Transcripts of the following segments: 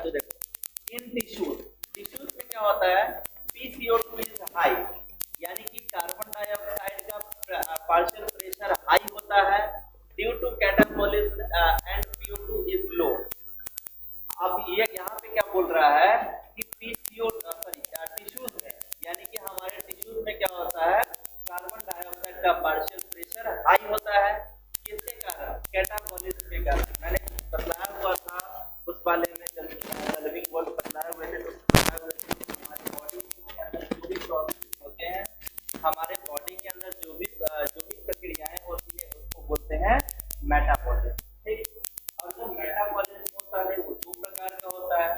तो देखो इन tissues tissues में क्या होता है, PCO2 इज हाई, यानी कि कार्बन डाइऑक्साइड का पार्शियल प्रेशर हाई होता है due to catabolism and PO2 is low. अब ये यहाँ पे क्या बोल रहा है कि टिश्यूज में, यानी कि हमारे टिश्यूज में क्या होता है, कार्बन डाइऑक्साइड का पार्शियल प्रेशर हाई होता है, किसके कारण, कैटाबॉलिज्म के कारण। मैंने बतलाया हुआ था उस वाले में, जब लिविंग वर्ल्ड बतलाए हुए थे तो बताए हुए थे कि हमारी बॉडी के अंदर जो भी प्रोसेस होते हैं, हमारे बॉडी के अंदर जो भी प्रक्रियाएं होती है उसको बोलते हैं मेटाबॉलिज्म। ठीक, और जो मेटाबॉलिज्म होता है वो दो प्रकार का होता है।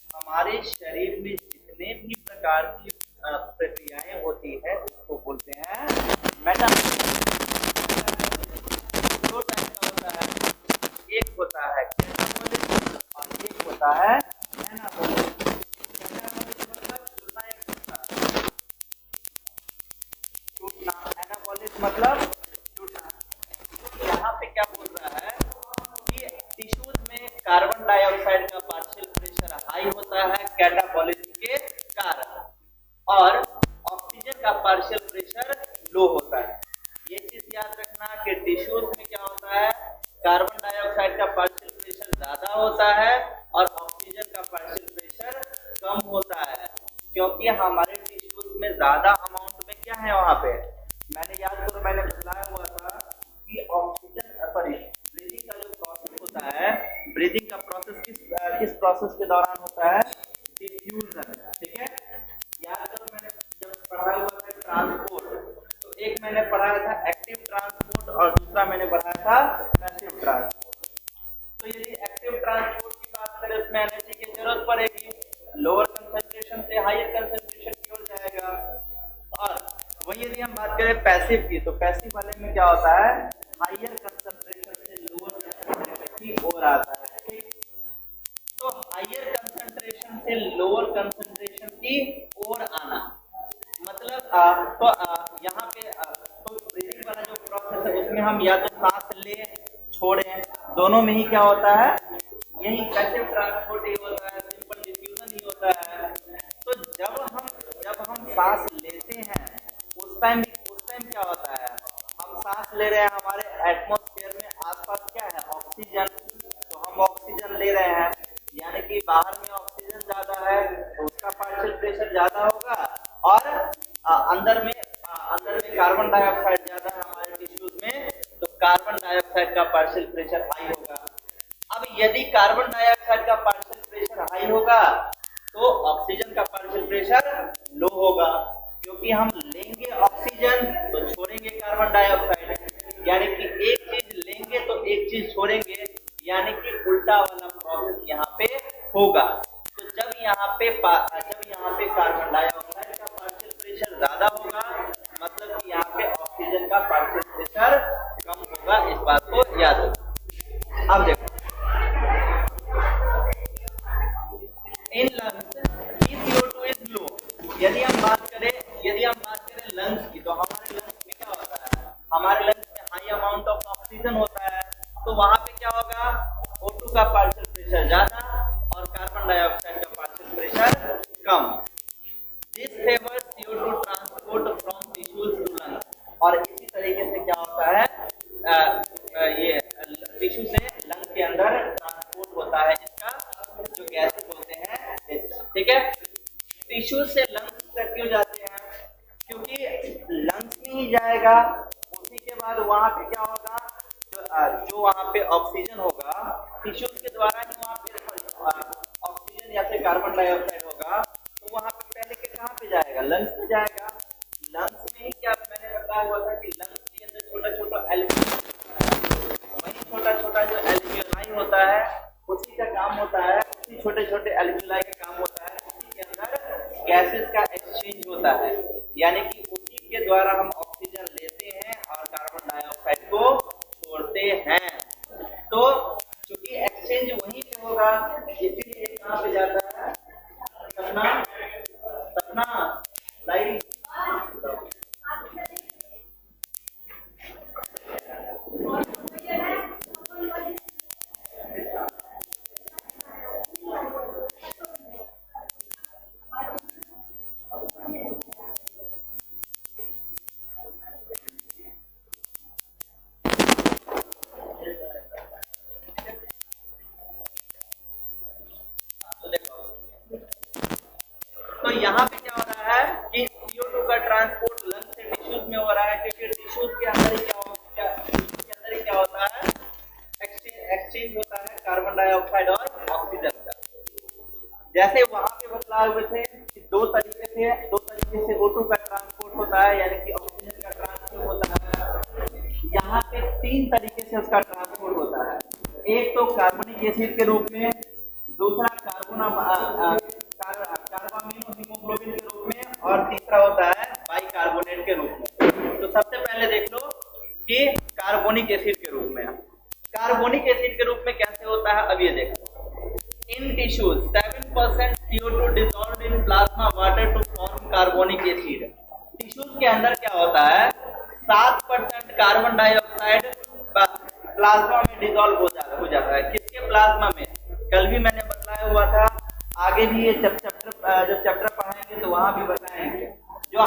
हमारे शरीर में जितने भी प्रकार की प्रक्रियाएं होती है उसको बोलते हैं मेटाबॉलिज्म। दो टाइप का होता है, एक होता है कैटाबॉलिज्म और एक होता है एनाबॉलिज्म। कैटाबॉलिज्म मतलब जुड़ना या टूटना, एनाबॉलिज्म मतलब टूटना। तो यहाँ पे क्या बोल रहा है कि टिश्यूज में कार्बन डाइऑक्साइड का पार्शियल प्रेशर हाई होता है कैटाबॉलिज्म के कारण, और ऑक्सीजन का पार्शियल प्रेशर लो होता है। ये चीज याद रखना कि टिश्यूज में क्या होता है, कार्बन डाइऑक्साइड का पार्शियल प्रेशर ज्यादा होता है और ऑक्सीजन का पार्शियल प्रेशर कम होता है, क्योंकि हमारे टिश्यूज में ज्यादा अमाउंट में क्या है वहां पे, मैंने याद करो मैंने बताया हुआ था कि ऑक्सीजन ब्रीदिंग का जो प्रोसेस होता है, ब्रीदिंग का प्रोसेस किस प्रोसेस के दौरान होता है, डिफ्यूजन। ठीक है, याद करो मैंने जब पढ़ा हुआ था ट्रांसपोर्ट, तो एक मैंने पढ़ाया था एक्टिव ट्रांसपोर्ट और दूसरा मैंने पढ़ाया था पैसिव ट्रांसपोर्ट। तो यदि एक्टिव ट्रांसपोर्ट की बात करें उसमें एनर्जी की जरूरत पड़ेगी, लोअर कंसंट्रेशन से हायर कंसंट्रेशन की ओर जाएगा। और वही यदि हम बात करें पैसिव की, तो पैसिव वाले में क्या होता है, हायर कंसंट्रेशन से लोअर कंसंट्रेशन की ओर आता है। ठीक, तो हायर कंसंट्रेशन से लोअर कंसंट्रेशन की ओर आना मतलब यहाँ पे तो ब्रीदिंग वाला जो प्रोसेस है उसमें हम या तो सांस ले छोड़ें, दोनों में ही क्या होता है, यही पैसिव ट्रांसपोर्ट ही होता है, सिंपल डिफ्यूजन ही होता है। तो जब हम सांस लेते हैं उस टाइम क्या होता है, हम सांस ले रहे हैं, हमारे एटमॉस्फेयर में आसपास क्या है, ऑक्सीजन, तो हम ऑक्सीजन ले रहे हैं, यानी कि बाहर में ऑक्सीजन ज्यादा है तो उसका पार्शियल प्रेशर ज्यादा होगा, और अंदर में कार्बन डाइऑक्साइड ज्यादा है हमारे टिश्यूज में, तो कार्बन डाइऑक्साइड का पार्शियल प्रेशर हाई होगा। अब यदि कार्बन डाइऑक्साइड का पार्शियल प्रेशर हाई होगा तो ऑक्सीजन का पार्शियल प्रेशर लो होगा, क्योंकि हम लेंगे ऑक्सीजन तो छोड़ेंगे कार्बन डाइऑक्साइड, यानी कि एक चीज लेंगे तो एक चीज छोड़ेंगे, यानी कि उल्टा वाला प्रोसेस यहाँ पे होगा। तो जब यहाँ पे कार्बन डाइऑक्साइड का पार्शियल प्रेशर ज्यादा होगा, मतलब कि यहाँ पे ऑक्सीजन का पार्शियल प्रेशर कम होगा, इस बात को याद रखो। अब देखो in lungs PCO2 is low. यदि हम बात करें लंग्स की, तो हमारे लंग्स में क्या होता है, हमारे लंग्स में हाई अमाउंट ऑफ ऑक्सीजन होता है, तो वहां पे क्या होगा, O2 का पार्शियल प्रेशर ज्यादा और कार्बन डाइऑक्साइड का पार्शियल प्रेशर कम। This favours CO2 transport from tissues to lungs. और इसी तरीके से क्या होता है, ये टिश्यू से लंग के अंदर ट्रांसपोर्ट होता है इसका, जो गैसेस होते हैं इसका। ठीक है, टिश्यू से लंग्स तक क्यों जाते हैं, क्योंकि लंग्स में ही जाएगा, उसी के बाद वहां पे क्या होगा, जो वहां पे ऑक्सीजन होगा टिश्यूज के द्वारा ही वहां पे ऑक्सीजन या फिर कार्बन डाइऑक्साइड होगा, तो वहां पे पहले के कहां पे जाएगा, लंग्स में जाएगा। लंग्स में ही क्या मैंने बताया हुआ था कि लंग्स के अंदर छोटा छोटा एल्वियोलाई, वही छोटा छोटा जो एल्वियोलाई होता है उसी का काम होता है, उसी छोटे छोटे एल्वियोलाई का काम होता है, उसी के अंदर गैसेस का एक्सचेंज होता है, यानी कि उसी के द्वारा हम ऑक्सीजन लेते हैं और कार्बन डाइऑक्साइड को छोड़ते हैं। तो क्योंकि एक्सचेंज वहीं पे होगा, इसीलिए कहां पे जाता है, सपना लाइट यहाँ पे क्या हो रहा है कि CO2 का ट्रांसपोर्ट लंग से टिश्यूज में हो रहा है, क्योंकि टिश्यूज के अंदर ही क्या होता है, एक्सचेंज होता है कार्बन डाइऑक्साइड और ऑक्सीजन का। जैसे वहां पे बतलाए हुए थे कि दो तरीके से O2 का ट्रांसपोर्ट होता है, यानी कि ऑक्सीजन का ट्रांसपोर्ट होता है। यहाँ पे 3 तरीके से उसका ट्रांसपोर्ट होता है। एक तो कार्बनिक एसिड के रूप में, दूसरा कार्बामिनो हीमोग्लोबिन के रूप में, और तीसरा होता है बाइकार्बोनेट के रूप में। तो सबसे पहले देख लो कि कार्बोनिक एसिड के रूप में। कार्बोनिक एसिड के रूप में कैसे होता है, अब ये देखो। In tissues, 7% CO2 dissolved in plasma water to form carbonic acid. Tissues के अंदर क्या होता है, 7% कार्बन डाइऑक्साइड प्लाज्मा में डिसॉल्व हो जाता है। किसके प्लाज्मा में? कल भी मैंने बताया हुआ था, आगे भी ये जब चैप्टर पढ़ाएंगे तो वहां भी बताएंगे। जो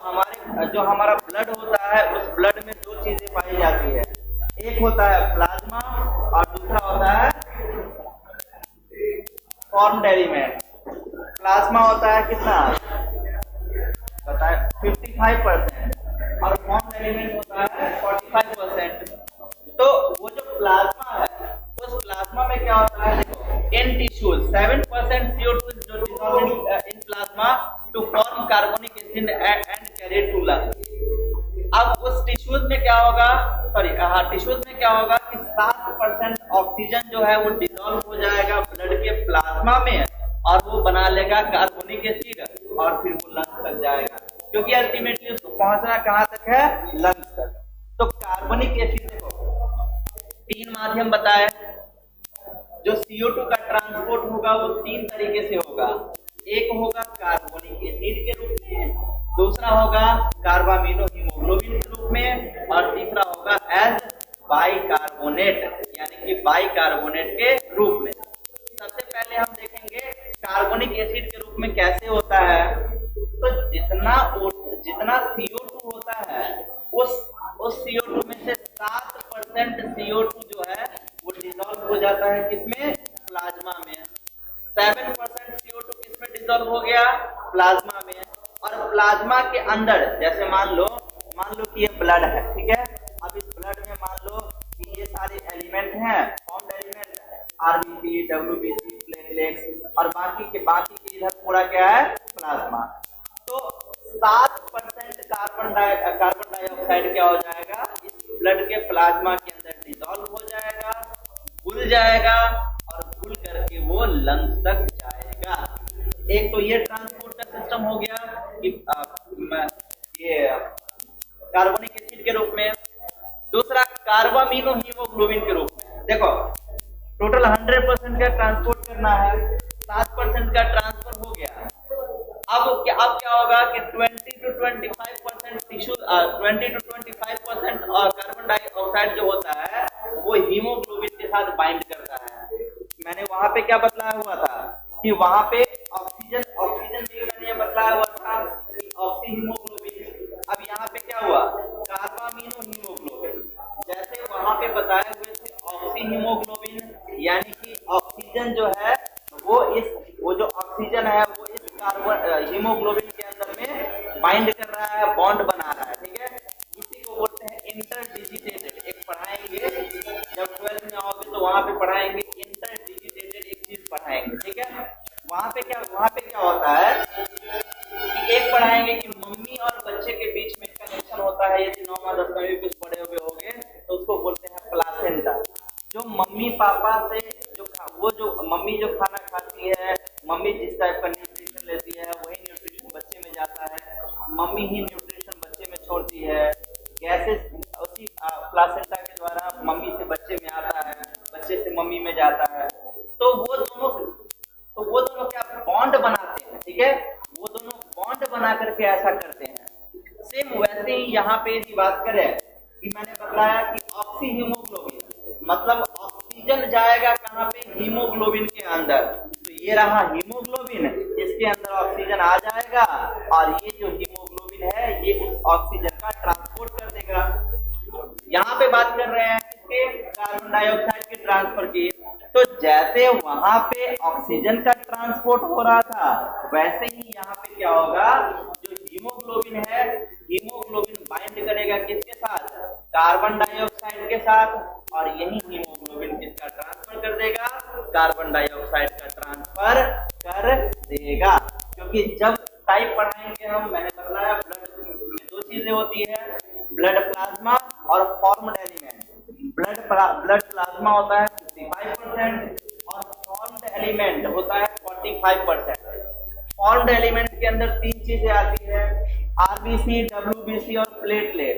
हमारा ब्लड होता है, उस ब्लड में 2 चीजें पाई जाती है, एक होता है प्लाज्मा और दूसरा होता है फॉर्म्ड एलिमेंट। प्लाज्मा होता है कितना बताए, 55%, और फॉर्म्ड एलिमेंट होता है 45%। तो वो जो प्लाज्मा है, उस प्लाज्मा में क्या होता है, इन tissues 7% CO2 is dissolved in plasma to form carbonic acid and carried to lungs. अब उस टिश्यूज में क्या होगा, टिश्यूज में क्या होगा कि 7% ऑक्सीजन जो है वो डिसॉल्व हो जाएगा ब्लड के प्लाज्मा में, और वो बना लेगा कार्बोनिक एसिड, और फिर वो लंग्स तक जाएगा, क्योंकि अल्टीमेटली उसको पहुंचना कहां तक है, लंग्स तक। तो कार्बोनिक एसिड देखो 3 माध्यम बताए। जो CO2 का ट्रांसपोर्ट होगा वो 3 तरीके से होगा। एक होगा कार्बोनिक एसिड के रूप में, दूसरा होगा कार्बामिनो हीमोग्लोबिन के रूप में, और तीसरा होगा एज बाइकार्बोनेट, यानी कि बाइकार्बोनेट के रूप में। सबसे पहले हम देखेंगे कार्बोनिक एसिड के रूप में कैसे होता है। तो जितना CO2 होता है, उस CO2 में से 7% CO2 जो है वो डिसॉल्व हो जाता है किसमें, प्लाज्मा में। 7% CO2 किसमें डिसॉल्व हो गया, प्लाज्मा में। और प्लाज्मा के अंदर जैसे मान लो कि ये ब्लड है, ठीक है। अब इस ब्लड में मान लो कि ये सारे एलिमेंट हैं, formed element, RBC, WBC, platelets, और बाकी के इधर पूरा क्या है, प्लाज्मा। तो 7% कार्बन डाइऑक्साइड क्या हो जाएगा, इस ब्लड के प्लाज्मा के अंदर डिसॉल्व हो जाएगा, घुल जाएगा, और घुल करके वो लंग्स तक जाएगा। एक तो ये ट्रांसपोर्ट का सिस्टम हो गया कि ये कार्बोनिक एसिड के रूप में। दूसरा कार्बामिनो हीमोग्लोबिन के रूप में। देखो टोटल 100% का ट्रांसपोर्ट करना है, 7% का ट्रांसफर हो गया। अब क्या होगा कि 20 to 25% टिश्यू 20 to 25% और कार्बन डाइऑक्साइड जो होता है वो हीमोग्लोबिन के साथ बाइंड करता है। मैंने वहां पे क्या बतलाया हुआ था कि वहां पे ऑक्सीजन भी मैंने बतलाया हुआ था कि ऑक्सी हीमोग्लोबिन। अब यहाँ पे क्या हुआ, कार्बामिनो हीमोग्लोबिन। जैसे वहां पे बताए हुए थे ऑक्सी हीमोग्लोबिन, यानी कि ऑक्सीजन जो है वो जो ऑक्सीजन है वो इस कार्बन हीमोग्लोबिन के अंदर में बाइंड कर रहा है, बॉन्ड बना रहा है, ठीक है। इसी को बोलते हैं इंटरडिजिटेटेड। एक पढ़ाएंगे जब 12th में आओगे तो वहां पे पढ़ाएंगे इंटरडिजिटेटेड, एक चीज पढ़ाएंगे, ठीक है। वहां पे क्या होता है कि एक पढ़ाएंगे कि मम्मी और बच्चे के बीच में कनेक्शन होता है। यदि 9वां 10वां भी कुछ पढ़े हुए होंगे तो उसको बोलते हैं प्लासेंटा। जो मम्मी पापा से जो मम्मी जो खाना खाती है, मम्मी जिस टाइप का न्यूट्रिशन लेती है वही न्यूट्रिशन बच्चे में जाता है, मम्मी ही न्यूट्रिशन बच्चे में छोड़ती है। गैसेस उसी प्लासेंटा के द्वारा मम्मी से बच्चे में आता है, बच्चे से मम्मी में जाता है। तो वो दोनों क्या बॉन्ड बनाते हैं, ठीक है। वो दोनों बॉन्ड बना करके ऐसा करते हैं। सेम वैसे ही यहाँ पे यदि बात करें कि मैंने बताया कि ऑक्सी हीमोग्लोबिन मतलब ऑक्सीजन जाएगा कहाँ पे, हीमोग्लोबिन के अंदर। तो ये रहा हीमोग्लोबिन, इसके अंदर ऑक्सीजन आ जाएगा, और ये जो हीमोग्लोबिन है ये उस ऑक्सीजन का ट्रांसपोर्ट कर देगा। यहाँ पे बात कर रहे हैं किसके, कार्बन डाइऑक्साइड के ट्रांसफर की। तो जैसे वहां पे ऑक्सीजन का ट्रांसपोर्ट हो रहा था, वैसे ही यहाँ पे क्या होगा, जो हीमोग्लोबिन है, हीमोग्लोबिन बाइंड करेगा किसके साथ, कार्बन डाइऑक्साइड के साथ, और यही हीमोग्लोबिन किसका ट्रांसफर कर देगा, कार्बन डाइऑक्साइड का ट्रांसफर कर देगा। क्योंकि जब टाइप पढ़ाएंगे हम, मैंने बताया ब्लड में दो चीजें होती है, ब्लड प्लाज्मा और फॉर्म्ड एलिमेंट। ब्लड प्लाज्मा होता है 55% और फॉर्म्ड एलिमेंट होता है 45%। फॉर्म्ड एलिमेंट के अंदर तीन चीजें आती है, आरबीसी, डब्ल्यूबीसी और प्लेटलेट।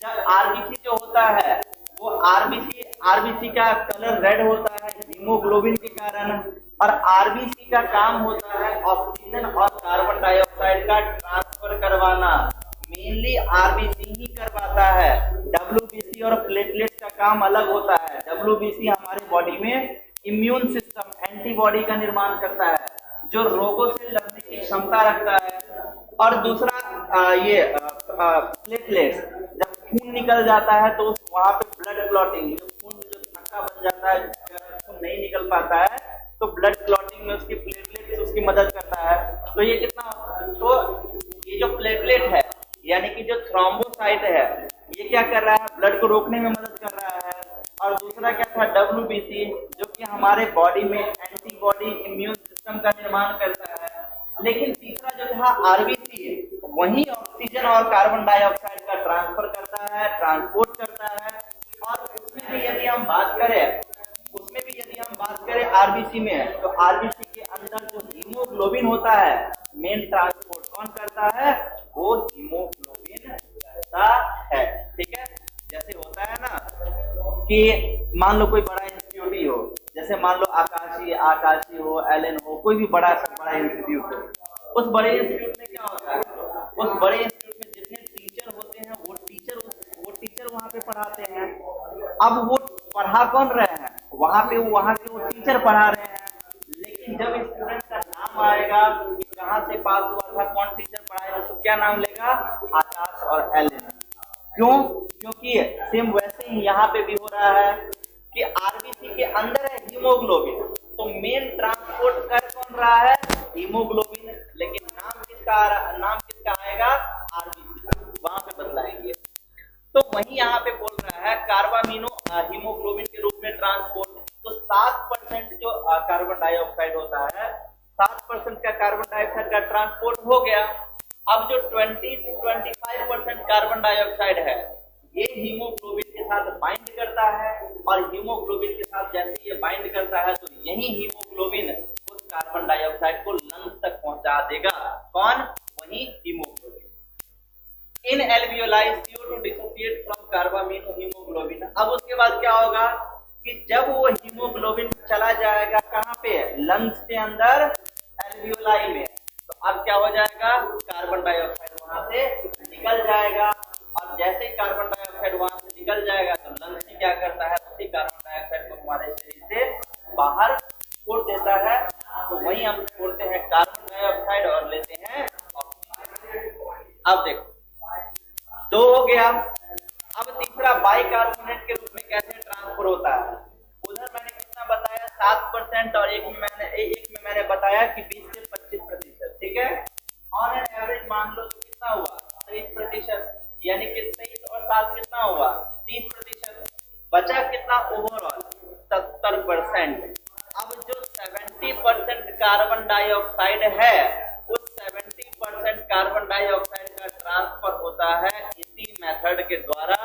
जब आरबीसी जो होता है, वो आरबीसी का कलर रेड होता है हीमोग्लोबिन के कारण, और आरबीसी का काम होता है ऑक्सीजन और कार्बन डाइऑक्साइड का ट्रांसफर करवाना। मेनली आरबीसी ही कर पाता है, डब्ल्यूबीसी और प्लेटलेट का काम अलग होता है। डब्ल्यूबीसी हमारे बॉडी में इम्यून सिस्टम, एंटीबॉडी का निर्माण करता है, जो रोगों से लड़ने की क्षमता रखता है। और दूसरा प्लेटलेट्स, जब खून निकल जाता है तो वहां पे ब्लड क्लॉटिंग, जो खून जो थक्का बन जाता है, खून नहीं निकल पाता है, तो ब्लड क्लॉटिंग में उसकी प्लेटलेट्स उसकी मदद करता है। तो ये कितना, तो ये जो प्लेटलेट है यानी कि जो थ्रोम्बोसाइट है, ये क्या कर रहा है, ब्लड को रोकने में मदद कर रहा है। और दूसरा क्या था, डब्ल्यूबीसी, जो कि हमारे बॉडी में एंटीबॉडी, इम्यून सिस्टम का निर्माण करता है। लेकिन तीसरा जो था आरबीसी, वही ऑक्सीजन और कार्बन डाइऑक्साइड का ट्रांसफर करता है, ट्रांसपोर्ट करता है। और उसमें भी यदि हम बात करें आरबीसी में, तो आरबीसी के अंदर जो हीमोग्लोबिन होता है, मेन ट्रांसपोर्ट कौन करता है, वो हीमोग्लोबिन करता है। ठीक है, जैसे होता है ना कि मान लो कोई बड़ा इंस्टीट्यूट ही हो, जैसे मान लो आकाशी हो, एलन हो, कोई भी बड़ा इंस्टीट्यूट हो, उस बड़े इंस्टीट्यूट में क्या होता है, उस बड़े इंस्टीट्यूट में जितने टीचर होते हैं, वो टीचर वहां पे पढ़ाते हैं। अब वो पढ़ा कौन रहे हैं, वहां के वो टीचर पढ़ा रहे हैं। लेकिन जब स्टूडेंट का नाम आएगा कि कहाँ से पास हुआ था, कौन टीचर पढ़ाएगा, तो क्या नाम लेगा, आकाश और एलन। क्यों, क्योंकि सेम वैसे ही यहाँ पे भी हो रहा है कि आरबीसी के अंदर है हीमोग्लोबिन, तो मेन ट्रांसपोर्ट कर कौन रहा है, हीमोग्लोबिन। लेकिन नाम किसका आएगा, आरबीसी का, वहां पे बदलाएंगे। तो वही यहाँ पे बोल रहा है कार्बामिनो हीमोग्लोबिन के रूप में ट्रांसपोर्ट। तो 7% जो कार्बन डाइऑक्साइड होता है, 7% का कार्बन डाइऑक्साइड का ट्रांसपोर्ट हो गया। अब जो 20 से 25% कार्बन डाइऑक्साइड है, ये हीमोग्लोबिन के साथ बाइंड करता है, और हीमोग्लोबिन के साथ जैसे ये बाइंड करता है, तो यही हीमोग्लोबिन उस कार्बन डाइऑक्साइड को लंग्स तक पहुंचा देगा। कौन, वही haemoglobin. In alveoli CO2 dissociate from carbamino haemoglobin. अब उसके बाद क्या होगा कि जब वो हीमोग्लोबिन चला जाएगा कहाँ पे, लंग्स के अंदर, एल्वियोलाई में, तो अब क्या हो जाएगा, कार्बन डाइऑक्साइड वहां से निकल जाएगा। और जैसे ही कार्बन डाइऑक्साइड वहां से निकल जाएगा, तो लंग्स क्या करता है, उसी कार्बन डाइऑक्साइड को हमारे शरीर से बाहर छोड़ देता है। तो वही हम छोड़ते हैं कार्बन डाइऑक्साइड और लेते हैं ऑक्सीजन। अब देखो, दो हो गया। अब तीसरा बाइकार्बोनेट के रूप में कैसे ट्रांसफर होता है। उधर मैंने कितना बताया, 7%, और एक में मैंने बताया कि 20 से 25%। ठीक है, ऑन एन एवरेज मान लो तो कितना हुआ, 23%, यानी कि 23 और 7 कितना हुआ, 30%। बचा कितना ओवरऑल, 70%। अब जो 70% कार्बन डाइऑक्साइड है, उस 70% कार्बन डाइऑक्साइड का ट्रांसफर होता है इसी मेथड के द्वारा,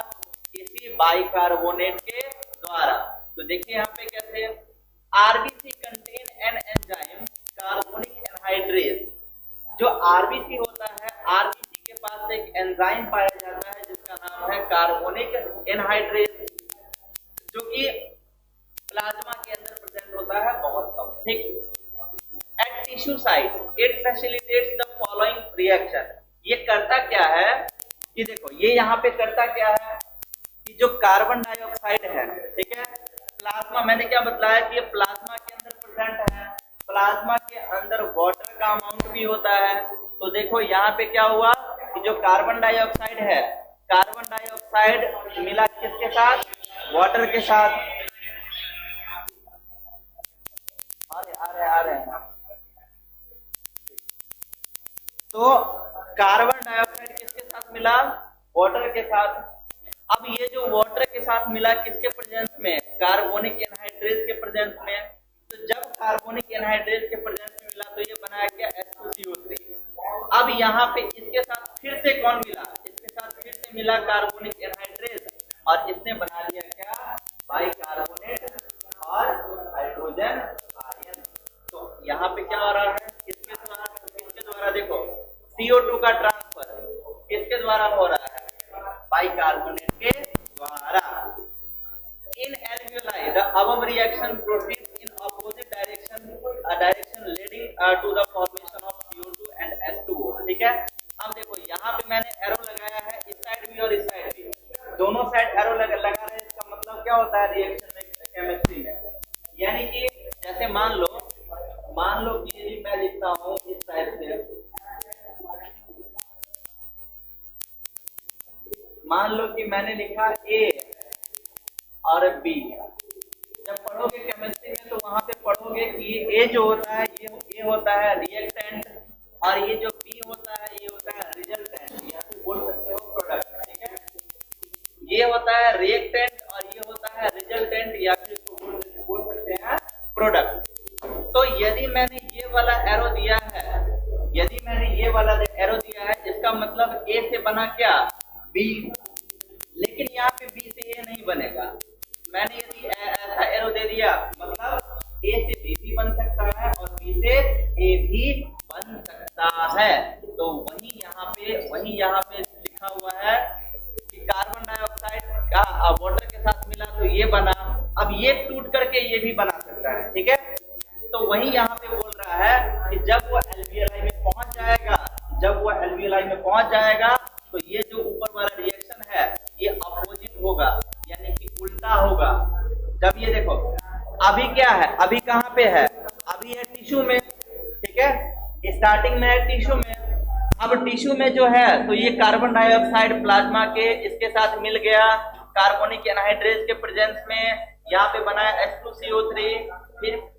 इसी बाइकार्बोनेट के द्वारा। तो देखिए यहाँ पे कैसे, RBC contain an enzyme carbonic anhydrase. जो आरबीसी होता है, आरबीसी के पास एक एंजाइम पाया जाता है जिसका नाम है कार्बोनिक एनहाइड्रेज, जो कि प्लाज्मा के अंदर प्रेजेंट होता है बहुत कम। ठीक, at tissue site it facilitates the following reaction. ये करता क्या है कि देखो, ये यहाँ पे करता क्या है कि जो कार्बन डाइऑक्साइड है, ठीक है, प्लाज्मा, मैंने क्या बताया कि ये प्लाज्मा के अंदर प्रेजेंट है, प्लाज्मा के अंदर वाटर का अमाउंट भी होता है। तो देखो यहाँ पे क्या हुआ कि जो कार्बन डाइऑक्साइड है, कार्बन डाइऑक्साइड मिला किसके साथ, वाटर के साथ। आ रहे हैं। तो कार्बन डाइऑक्साइड किसके साथ मिला? वाटर के साथ। अब ये जो वाटर के साथ मिला किसके प्रेजेंस में? कार्बोनिक एनहाइड्रेस के प्रेजेंस में। तो जब कार्बोनिक एनहाइड्रेस के प्रेजेंस में मिला तो ये बनाया क्या? H2CO3। अब यहाँ पे इसके साथ फिर से कौन मिला? इसके साथ फिर से मिला कार्बोनिक एनहाइड्रेस और इसने बना दिया क्या? बाइकार्बोनेट और हाइड्रोजन आयन। तो यहाँ पे क्या हो रहा है? किसके द्वारा देखो CO2 का ट्रांसफर किसके द्वारा हो रहा है? बाइकार्बोनेट के द्वारा। In alveoli, the above reaction proceeds in opposite direction leading to the formation of CO2 and H2O। ठीक है। अब देखो यहाँ पे मैंने एरो लगाया है इस साइड भी और इस साइड भी, दोनों साइड एरो लगा रहे हैं। इसका मतलब क्या होता है रिएक्शन में, केमिस्ट्री में? यानी कि जैसे मान लो कि यदि मैं लिखता हूँ इस साइड से, मान लो कि मैंने लिखा A और B। जब पढ़ोगे केमिस्ट्री में तो वहां पे पढ़ोगे कि ये A जो होता है ये होता है रिएक्टेंट और ये जो B होता है ये होता है रिजल्टेंट या फिर बोल सकते हो प्रोडक्ट। ठीक है। ये होता है रिएक्टेंट और ये होता है रिजल्टेंट या फिर बोल सकते हैं प्रोडक्ट। तो यदि मैंने ये वाला एरो दिया है, इसका मतलब A से बना क्या? B। लेकिन यहाँ पे B से A नहीं बनेगा। मैंने यदि ऐसा एरो दे दिया मतलब A से B भी बन सकता है और B से A भी बन सकता है। तो वही यहाँ पे लिखा हुआ है कि कार्बन डाइऑक्साइड का वाटर के साथ मिला तो ये बना। अब ये टूट करके ये भी बना सकता है। ठीक है। तो वही यहाँ पे बोल रहा है कि जब वो एल्वियोलाई में पहुंच जाएगा तो ये जो ऊपर वाला रिएक्शन है ये अपोजिट होगा, यानी कि उल्टा होगा। जब ये देखो अभी क्या है, अभी कहाँ पे है? अभी है टिश्यू में। ठीक है। स्टार्टिंग में है टिश्यू में। अब टिश्यू में जो है तो ये कार्बन डाइऑक्साइड प्लाज्मा के इसके साथ मिल गया कार्बोनिक एनहाइड्रेस के प्रेजेंस में। यहाँ पे बना H2CO3,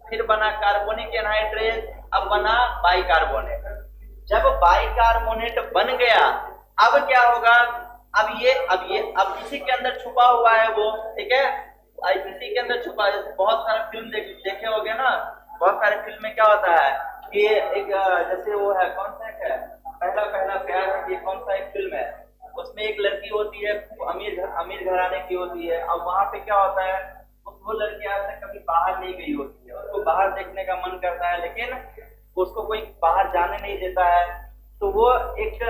फिर बना कार्बोनिक एनहाइड्रेस, अब बना बाइकार्बोनेट। जब बाइकार्बोनेट बन गया अब क्या होगा? अब इसी के अंदर छुपा हुआ है वो। ठीक है। इसी के अंदर छुपा, बहुत सारे फिल्म देखे होंगे ना। बहुत सारे फिल्म में क्या होता है कि एक जैसे वो है कौन सा है पहला प्यार, ये कौन सा एक फिल्म है, उसमें एक लड़की होती है अमीर घराने की होती है। अब वहां पे क्या होता है, वो लड़की आज तक कभी बाहर नहीं गई होती है, उसको बाहर देखने का मन करता है लेकिन उसको कोई बाहर जाने नहीं देता है। तो वो एक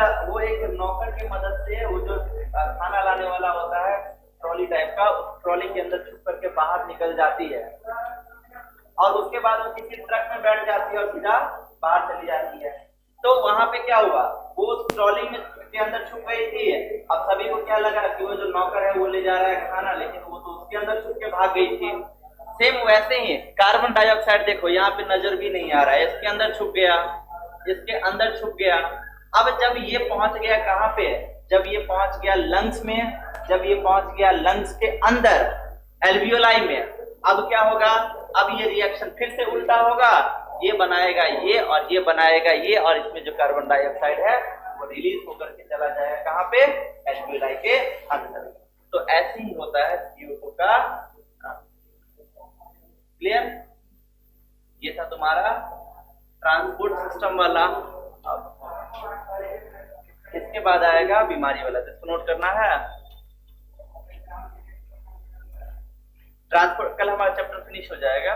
नौकर की मदद से वो जो खाना लाने वाला होता है ट्रॉली टाइप का, उस ट्रॉली के अंदर छुप करके बाहर निकल जाती है और उसके बाद वो किसी ट्रक में बैठ जाती है और सीधा बाहर चली जाती है। तो वहां पे क्या हुआ, वो उस ट्रॉली में के अंदर छुप गई थी। अब सभी को क्या लगा कि वो जो नौकर है वो ले जा रहा है खाना, लेकिन वो तो उसके अंदर छुप के भाग गई थी। सेम वैसे ही कार्बन डाइऑक्साइड देखो यहाँ पे नजर भी नहीं आ रहा है, इसके अंदर छुप गया, इसके अंदर छुप गया। अब जब ये पहुंच गया कहाँ पे, जब ये पहुंच गया लंग्स में, जब ये पहुंच गया लंग्स के अंदर एल्वियोलाई में, अब क्या होगा, अब ये रिएक्शन फिर से उल्टा होगा, ये बनाएगा ये और ये बनाएगा ये, और इसमें जो कार्बन डाइऑक्साइड है वो रिलीज होकर के चला जाएगा कहाँ पे, एल्वियोलाई के अंदर। तो ऐसे ही होता है CO2 का। क्लियर? ये था तुम्हारा ट्रांसपोर्ट सिस्टम वाला। इसके बाद आएगा बीमारी वाला, तो इसको नोट करना है। ट्रांसपोर्ट कल हमारा चैप्टर फिनिश हो जाएगा।